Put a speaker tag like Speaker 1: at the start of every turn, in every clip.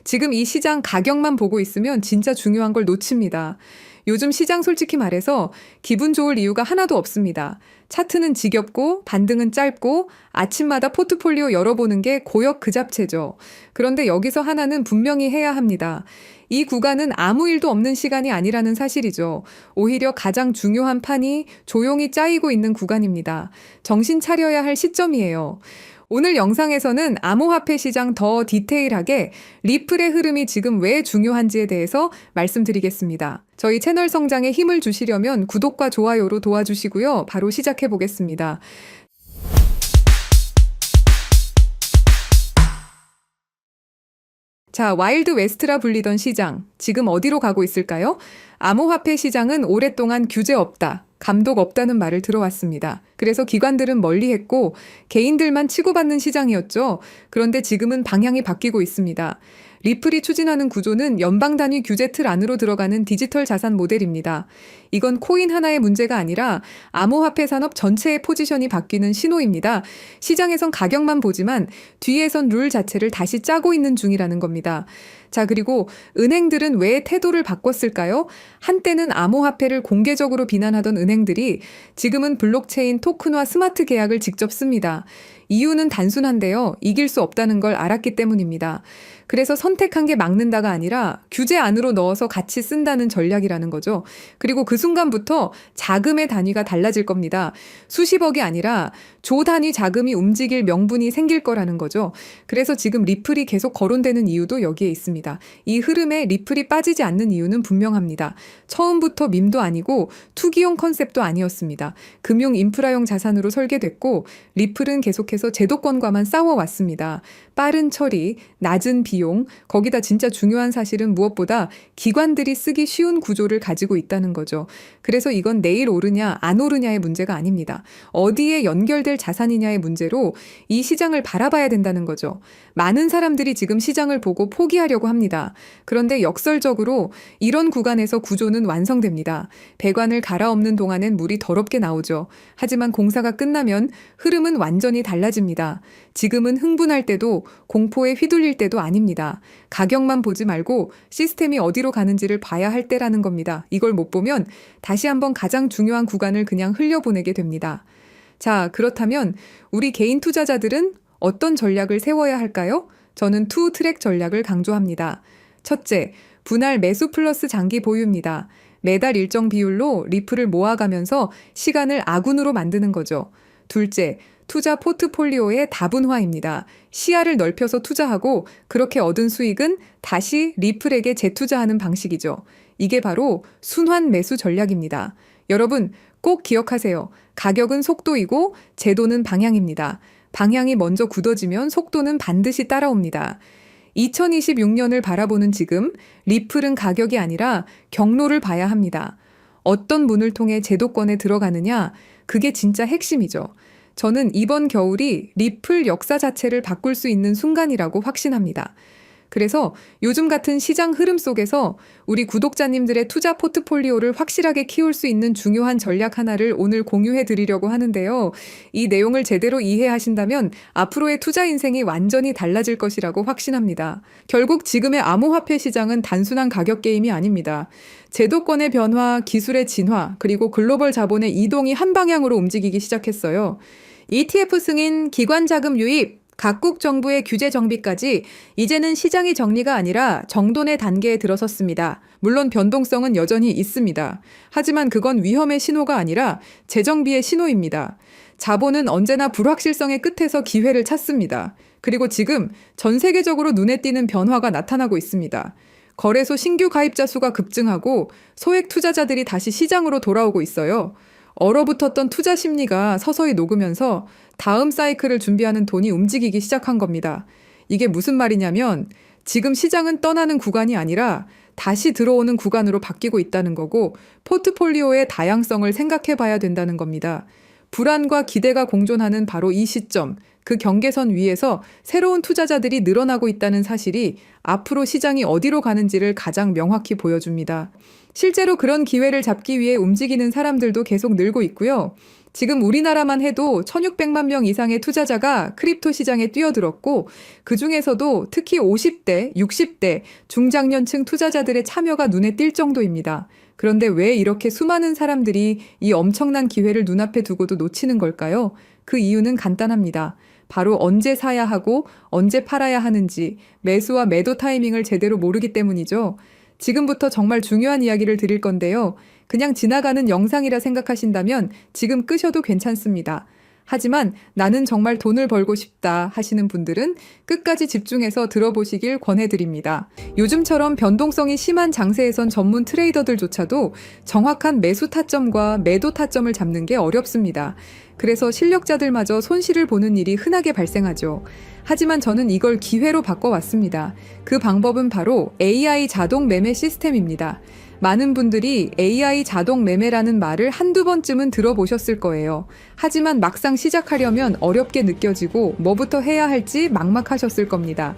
Speaker 1: 지금 이 시장 가격만 보고 있으면 진짜 중요한 걸 놓칩니다. 요즘 시장 솔직히 말해서 기분 좋을 이유가 하나도 없습니다. 차트는 지겹고 반등은 짧고 아침마다 포트폴리오 열어보는 게 고역 그 잡채죠. 그런데 여기서 하나는 분명히 해야 합니다. 이 구간은 아무 일도 없는 시간이 아니라는 사실이죠. 오히려 가장 중요한 판이 조용히 짜이고 있는 구간입니다. 정신 차려야 할 시점이에요. 오늘 영상에서는 암호화폐 시장 더 디테일하게 리플의 흐름이 지금 왜 중요한지에 대해서 말씀드리겠습니다. 저희 채널 성장에 힘을 주시려면 구독과 좋아요로 도와주시고요. 바로 시작해 보겠습니다. 자, 와일드 웨스트라 불리던 시장, 지금 어디로 가고 있을까요? 암호화폐 시장은 오랫동안 규제 없다, 감독 없다는 말을 들어왔습니다. 그래서 기관들은 멀리했고 개인들만 치고받는 시장이었죠. 그런데 지금은 방향이 바뀌고 있습니다. 리플이 추진하는 구조는 연방 단위 규제 틀 안으로 들어가는 디지털 자산 모델입니다. 이건 코인 하나의 문제가 아니라 암호화폐 산업 전체의 포지션이 바뀌는 신호입니다. 시장에선 가격만 보지만 뒤에선 룰 자체를 다시 짜고 있는 중이라는 겁니다. 자, 그리고 은행들은 왜 태도를 바꿨을까요? 한때는 암호화폐를 공개적으로 비난하던 은행들이 지금은 블록체인 토큰화 스마트 계약을 직접 씁니다. 이유는 단순한데요. 이길 수 없다는 걸 알았기 때문입니다. 그래서 선택한 게 막는다가 아니라 규제 안으로 넣어서 같이 쓴다는 전략이라는 거죠. 그리고 그 순간부터 자금의 단위가 달라질 겁니다. 수십억이 아니라 조 단위 자금이 움직일 명분이 생길 거라는 거죠. 그래서 지금 리플이 계속 거론되는 이유도 여기에 있습니다. 이 흐름에 리플이 빠지지 않는 이유는 분명합니다. 처음부터 밈도 아니고 투기용 컨셉도 아니었습니다. 금융 인프라용 자산으로 설계됐고 리플은 계속해서 제도권과만 싸워왔습니다. 빠른 처리, 낮은 비용, 거기다 진짜 중요한 사실은 무엇보다 기관들이 쓰기 쉬운 구조를 가지고 있다는 거죠. 그래서 이건 내일 오르냐 안 오르냐의 문제가 아닙니다. 어디에 연결될 자산이냐의 문제로 이 시장을 바라봐야 된다는 거죠. 많은 사람들이 지금 시장을 보고 포기하려고 합니다. 그런데 역설적으로 이런 구간에서 구조는 완성됩니다. 배관을 갈아엎는 동안엔 물이 더럽게 나오죠. 하지만 공사가 끝나면 흐름은 완전히 달라집니다. 지금은 흥분할 때도 공포에 휘둘릴 때도 아닙니다. 가격만 보지 말고 시스템이 어디로 가는지를 봐야 할 때라는 겁니다. 이걸 못 보면 다시 한번 가장 중요한 구간을 그냥 흘려보내게 됩니다. 자, 그렇다면 우리 개인 투자자들은 어떤 전략을 세워야 할까요? 저는 투 트랙 전략을 강조합니다. 첫째, 분할 매수 플러스 장기 보유입니다. 매달 일정 비율로 리플을 모아가면서 시간을 아군으로 만드는 거죠. 둘째, 투자 포트폴리오의 다분화입니다. 시야를 넓혀서 투자하고 그렇게 얻은 수익은 다시 리플에게 재투자하는 방식이죠. 이게 바로 순환 매수 전략입니다. 여러분 꼭 기억하세요. 가격은 속도이고 제도는 방향입니다. 방향이 먼저 굳어지면 속도는 반드시 따라옵니다. 2026년을 바라보는 지금 리플은 가격이 아니라 경로를 봐야 합니다. 어떤 문을 통해 제도권에 들어가느냐, 그게 진짜 핵심이죠. 저는 이번 겨울이 리플 역사 자체를 바꿀 수 있는 순간이라고 확신합니다. 그래서 요즘 같은 시장 흐름 속에서 우리 구독자님들의 투자 포트폴리오를 확실하게 키울 수 있는 중요한 전략 하나를 오늘 공유해 드리려고 하는데요. 이 내용을 제대로 이해하신다면 앞으로의 투자 인생이 완전히 달라질 것이라고 확신합니다. 결국 지금의 암호화폐 시장은 단순한 가격 게임이 아닙니다. 제도권의 변화, 기술의 진화, 그리고 글로벌 자본의 이동이 한 방향으로 움직이기 시작했어요. ETF 승인, 기관 자금 유입, 각국 정부의 규제 정비까지 이제는 시장이 정리가 아니라 정돈의 단계에 들어섰습니다. 물론 변동성은 여전히 있습니다. 하지만 그건 위험의 신호가 아니라 재정비의 신호입니다. 자본은 언제나 불확실성의 끝에서 기회를 찾습니다. 그리고 지금 전 세계적으로 눈에 띄는 변화가 나타나고 있습니다. 거래소 신규 가입자 수가 급증하고 소액 투자자들이 다시 시장으로 돌아오고 있어요. 얼어붙었던 투자 심리가 서서히 녹으면서 다음 사이클을 준비하는 돈이 움직이기 시작한 겁니다. 이게 무슨 말이냐면 지금 시장은 떠나는 구간이 아니라 다시 들어오는 구간으로 바뀌고 있다는 거고 포트폴리오의 다양성을 생각해 봐야 된다는 겁니다. 불안과 기대가 공존하는 바로 이 시점, 그 경계선 위에서 새로운 투자자들이 늘어나고 있다는 사실이 앞으로 시장이 어디로 가는지를 가장 명확히 보여줍니다. 실제로 그런 기회를 잡기 위해 움직이는 사람들도 계속 늘고 있고요. 지금 우리나라만 해도 1600만 명 이상의 투자자가 크립토 시장에 뛰어들었고 그 중에서도 특히 50대, 60대 중장년층 투자자들의 참여가 눈에 띌 정도입니다. 그런데 왜 이렇게 수많은 사람들이 이 엄청난 기회를 눈앞에 두고도 놓치는 걸까요? 그 이유는 간단합니다. 바로 언제 사야 하고 언제 팔아야 하는지 매수와 매도 타이밍을 제대로 모르기 때문이죠. 지금부터 정말 중요한 이야기를 드릴 건데요. 그냥 지나가는 영상이라 생각하신다면 지금 끄셔도 괜찮습니다. 하지만 나는 정말 돈을 벌고 싶다 하시는 분들은 끝까지 집중해서 들어보시길 권해드립니다. 요즘처럼 변동성이 심한 장세에선 전문 트레이더들조차도 정확한 매수 타점과 매도 타점을 잡는 게 어렵습니다. 그래서 실력자들마저 손실을 보는 일이 흔하게 발생하죠. 하지만 저는 이걸 기회로 바꿔왔습니다. 그 방법은 바로 AI 자동 매매 시스템입니다. 많은 분들이 AI 자동 매매라는 말을 한두 번쯤은 들어보셨을 거예요. 하지만 막상 시작하려면 어렵게 느껴지고 뭐부터 해야 할지 막막하셨을 겁니다.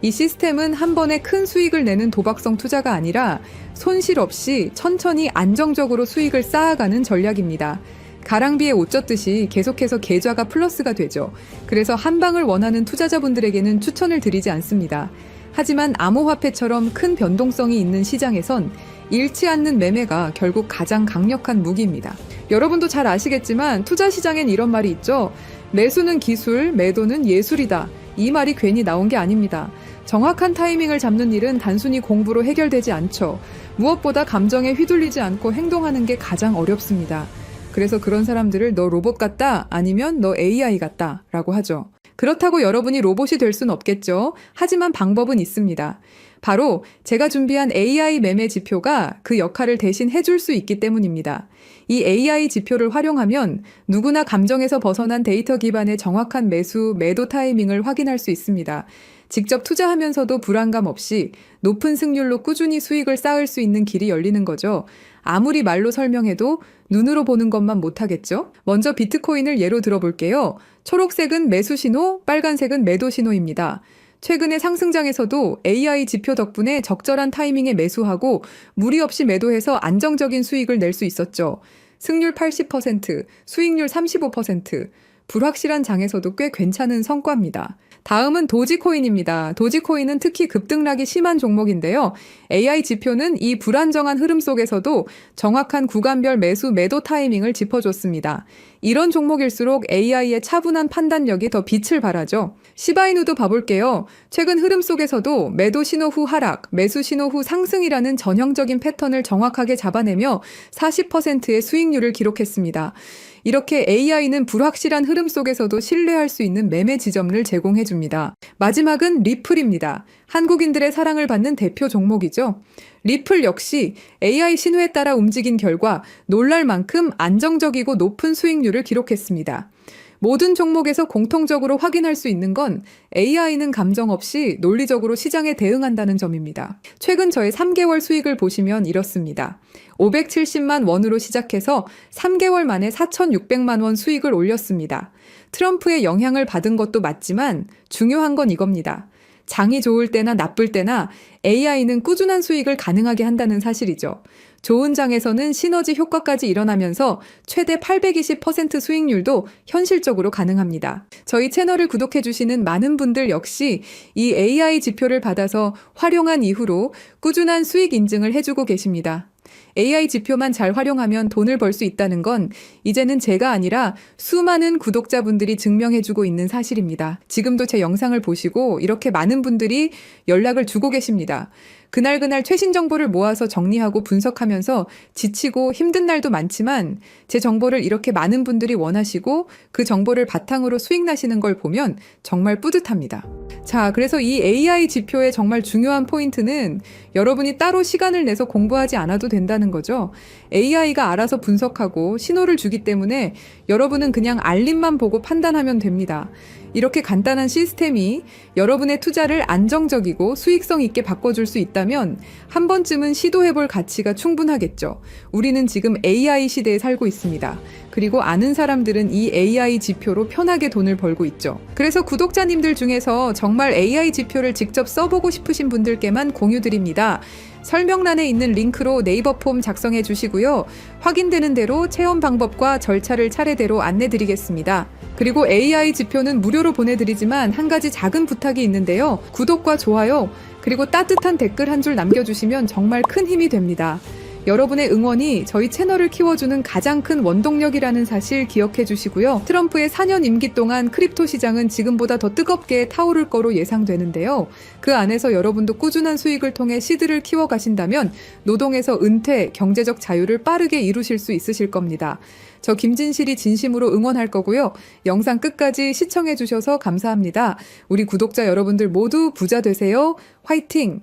Speaker 1: 이 시스템은 한 번에 큰 수익을 내는 도박성 투자가 아니라 손실 없이 천천히 안정적으로 수익을 쌓아가는 전략입니다. 가랑비에 옷 젖듯이 계속해서 계좌가 플러스가 되죠. 그래서 한 방을 원하는 투자자분들에게는 추천을 드리지 않습니다. 하지만 암호화폐처럼 큰 변동성이 있는 시장에선 잃지 않는 매매가 결국 가장 강력한 무기입니다. 여러분도 잘 아시겠지만 투자 시장엔 이런 말이 있죠. 매수는 기술, 매도는 예술이다. 이 말이 괜히 나온 게 아닙니다. 정확한 타이밍을 잡는 일은 단순히 공부로 해결되지 않죠. 무엇보다 감정에 휘둘리지 않고 행동하는 게 가장 어렵습니다. 그래서 그런 사람들을 너 로봇 같다 아니면 너 AI 같다 라고 하죠. 그렇다고 여러분이 로봇이 될 순 없겠죠. 하지만 방법은 있습니다. 바로 제가 준비한 AI 매매 지표가 그 역할을 대신 해줄 수 있기 때문입니다. 이 AI 지표를 활용하면 누구나 감정에서 벗어난 데이터 기반의 정확한 매수, 매도 타이밍을 확인할 수 있습니다. 직접 투자하면서도 불안감 없이 높은 승률로 꾸준히 수익을 쌓을 수 있는 길이 열리는 거죠. 아무리 말로 설명해도 눈으로 보는 것만 못하겠죠? 먼저 비트코인을 예로 들어볼게요. 초록색은 매수 신호, 빨간색은 매도 신호입니다. 최근의 상승장에서도 AI 지표 덕분에 적절한 타이밍에 매수하고 무리 없이 매도해서 안정적인 수익을 낼 수 있었죠. 승률 80%, 수익률 35%, 불확실한 장에서도 꽤 괜찮은 성과입니다. 다음은 도지코인입니다. 도지코인은 특히 급등락이 심한 종목인데요. AI 지표는 이 불안정한 흐름 속에서도 정확한 구간별 매수, 매도 타이밍을 짚어줬습니다. 이런 종목일수록 AI의 차분한 판단력이 더 빛을 발하죠. 시바이누도 봐볼게요. 최근 흐름 속에서도 매도 신호 후 하락, 매수 신호 후 상승이라는 전형적인 패턴을 정확하게 잡아내며 40%의 수익률을 기록했습니다. 이렇게 AI는 불확실한 흐름 속에서도 신뢰할 수 있는 매매 지점을 제공해줍니다. 마지막은 리플입니다. 한국인들의 사랑을 받는 대표 종목이죠. 리플 역시 AI 신호에 따라 움직인 결과 놀랄 만큼 안정적이고 높은 수익률을 기록했습니다. 모든 종목에서 공통적으로 확인할 수 있는 건 AI는 감정 없이 논리적으로 시장에 대응한다는 점입니다. 최근 저의 3개월 수익을 보시면 이렇습니다. 570만 원으로 시작해서 3개월 만에 4,600만 원 수익을 올렸습니다. 트럼프의 영향을 받은 것도 맞지만 중요한 건 이겁니다. 장이 좋을 때나 나쁠 때나 AI는 꾸준한 수익을 가능하게 한다는 사실이죠. 좋은 장에서는 시너지 효과까지 일어나면서 최대 820% 수익률도 현실적으로 가능합니다. 저희 채널을 구독해주시는 많은 분들 역시 이 AI 지표를 받아서 활용한 이후로 꾸준한 수익 인증을 해주고 계십니다. AI 지표만 잘 활용하면 돈을 벌 수 있다는 건 이제는 제가 아니라 수많은 구독자분들이 증명해주고 있는 사실입니다. 지금도 제 영상을 보시고 이렇게 많은 분들이 연락을 주고 계십니다. 그날 최신 정보를 모아서 정리하고 분석하면서 지치고 힘든 날도 많지만 제 정보를 이렇게 많은 분들이 원하시고 그 정보를 바탕으로 수익 나시는 걸 보면 정말 뿌듯합니다. 자, 그래서 이 AI 지표의 정말 중요한 포인트는 여러분이 따로 시간을 내서 공부하지 않아도 된다는 거죠. AI가 알아서 분석하고 신호를 주기 때문에 여러분은 그냥 알림만 보고 판단하면 됩니다. 이렇게 간단한 시스템이 여러분의 투자를 안정적이고 수익성 있게 바꿔줄 수 있다면 한 번쯤은 시도해볼 가치가 충분하겠죠. 우리는 지금 AI 시대에 살고 있습니다. 그리고 아는 사람들은 이 AI 지표로 편하게 돈을 벌고 있죠. 그래서 구독자님들 중에서 정말 AI 지표를 직접 써보고 싶으신 분들께만 공유드립니다. 설명란에 있는 링크로 네이버 폼 작성해 주시고요. 확인되는 대로 체험 방법과 절차를 차례대로 안내드리겠습니다. 그리고 AI 지표는 무료로 보내드리지만 한 가지 작은 부탁이 있는데요. 구독과 좋아요, 그리고 따뜻한 댓글 한 줄 남겨주시면 정말 큰 힘이 됩니다. 여러분의 응원이 저희 채널을 키워주는 가장 큰 원동력이라는 사실 기억해 주시고요. 트럼프의 4년 임기 동안 크립토 시장은 지금보다 더 뜨겁게 타오를 거로 예상되는데요. 그 안에서 여러분도 꾸준한 수익을 통해 시드를 키워가신다면 노동에서 은퇴, 경제적 자유를 빠르게 이루실 수 있으실 겁니다. 저 김진실이 진심으로 응원할 거고요. 영상 끝까지 시청해 주셔서 감사합니다. 우리 구독자 여러분들 모두 부자 되세요. 화이팅!